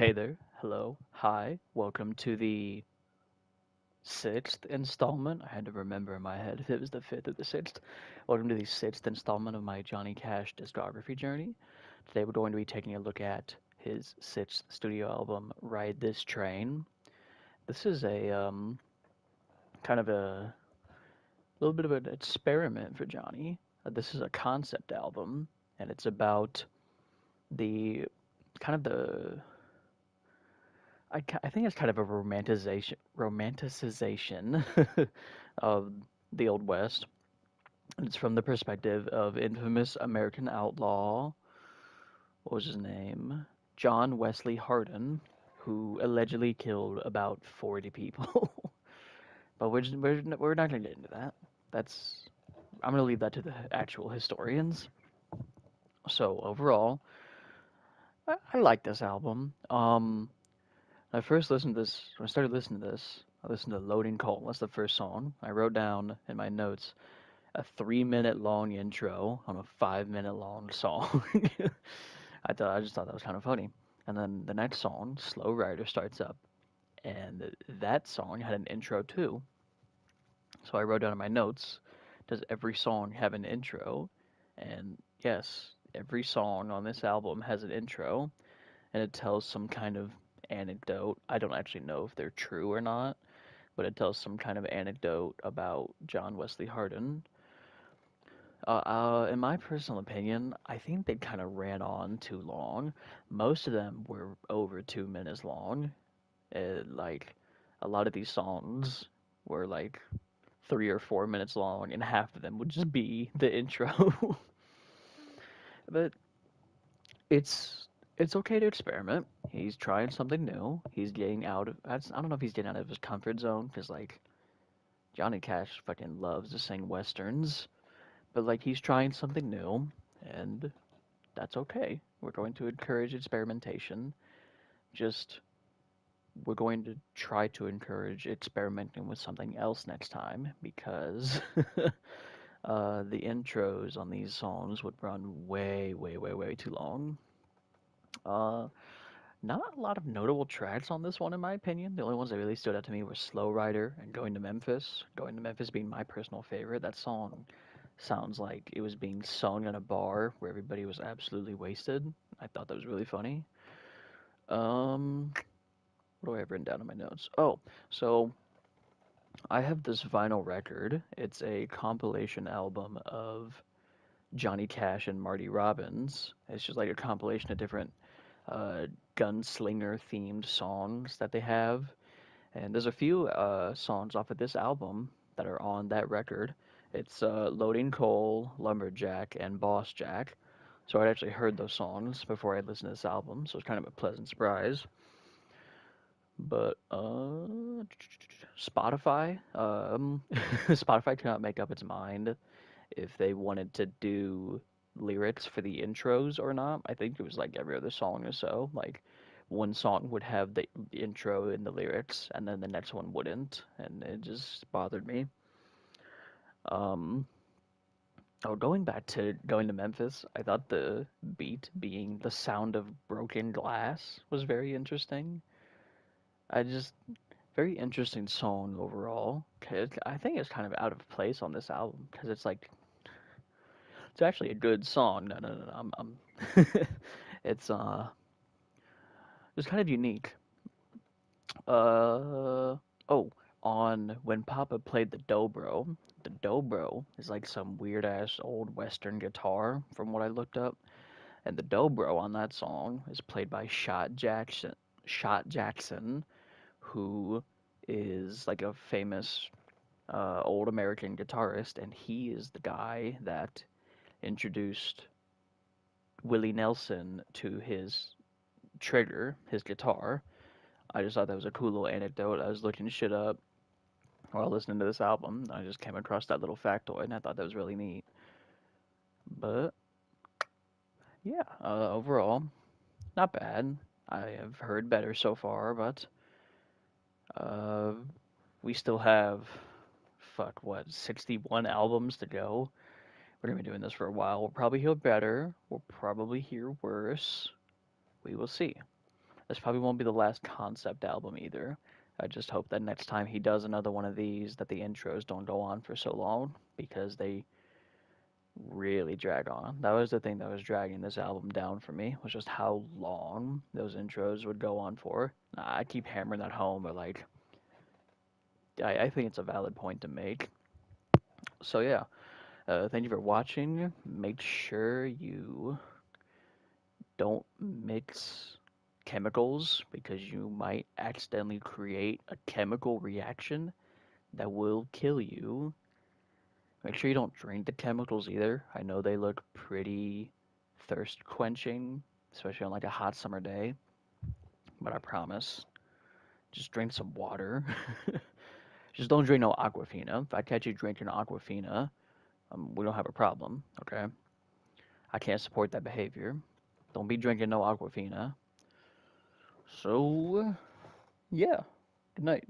Hey there. Hello. Hi. Welcome to the sixth installment. I had to remember in my head if it was the fifth or the sixth. Welcome to the sixth installment of my Johnny Cash discography journey. Today we're going to be taking a look at his sixth studio album, Ride This Train. This is a kind of a little bit of an experiment for Johnny. This is a concept album, and it's about the kind of the I think it's kind of a romanticization of the Old West. It's from the perspective of infamous American outlaw, what was his name? John Wesley Hardin, who allegedly killed about 40 people. But we're not going to get into that. That's I'm going to leave that to the actual historians. So overall, I like this album. I first listened to this, when I started listening to this, I listened to Loading Coal. That's the first song. I wrote down in my notes a 3 minute long intro on a 5 minute long song. I just thought that was kind of funny. And then the next song, Slow Rider, starts up, and that song had an intro too. So I wrote down in my notes, does every song have an intro? And yes, every song on this album has an intro, and it tells some kind of anecdote. I don't actually know if they're true or not, but it tells some kind of anecdote about John Wesley Hardin. In my personal opinion, I think they kind of ran on too long. Most of them were over 2 minutes long. Like a lot of these songs were like 3 or 4 minutes long, and half of them would just be the intro. But it's it's okay to experiment. He's trying something new. He's getting out of I don't know if he's getting out of his comfort zone because like Johnny Cash fucking loves to sing westerns, but like he's trying something new, and that's okay. We're going to encourage experimentation. Just we're going to try to encourage experimenting with something else next time because the intros on these songs would run way, way, way, way too long. Uh, Not a lot of notable tracks on this one, in my opinion. The only ones that really stood out to me were Slow Rider and Going to Memphis. Going to Memphis being my personal favorite. That song sounds like it was being sung in a bar where everybody was absolutely wasted. I thought that was really funny. Um, what do I have written down in my notes? Oh, so I have this vinyl record. It's a compilation album of Johnny Cash and Marty Robbins. It's just like a compilation of different uh, gunslinger themed songs that they have. And there's a few songs off of this album that are on that record. It's Loading Coal, Lumberjack, and Boss Jack. So I'd actually heard those songs before I listened to this album, so it's kind of a pleasant surprise. But Spotify, Spotify could not make up its mind if they wanted to do lyrics for the intros or not. I think it was like every other song or so. Like one song would have the intro and the lyrics, and then the next one wouldn't, and it just bothered me. Um, Going back to going to Memphis, I thought the beat being the sound of broken glass was very interesting. I just very interesting song overall. 'Cause I think it's kind of out of place on this album because it's like it's actually a good song. No, no, no, no. It's it's kind of unique. Oh, on when Papa played the dobro is like some weird ass old Western guitar from what I looked up, and the dobro on that song is played by Shot Jackson. Shot Jackson, who is like a famous old American guitarist, and he is the guy that introduced Willie Nelson to his trigger, his guitar. I just thought that was a cool little anecdote. I was looking shit up while listening to this album. I just came across that little factoid, and I thought that was really neat. But yeah, overall, not bad. I have heard better so far, but uh, we still have, fuck, what, 61 albums to go. We're gonna be doing this for a while. We'll probably hear better. We'll probably hear worse. We will see. This probably won't be the last concept album either. I just hope that next time he does another one of these, that the intros don't go on for so long because they really drag on. That was the thing that was dragging this album down for me, was just how long those intros would go on for. I keep hammering that home, but like, I think it's a valid point to make. So yeah, thank you for watching. Make sure you don't mix chemicals because you might accidentally create a chemical reaction that will kill you. Make sure you don't drink the chemicals either. I know they look pretty thirst quenching, especially on like a hot summer day, but I promise, just drink some water. Just don't drink no Aquafina. If I catch you drinking Aquafina, we don't have a problem, okay? I can't support that behavior. Don't be drinking no Aquafina. So, yeah. Good night.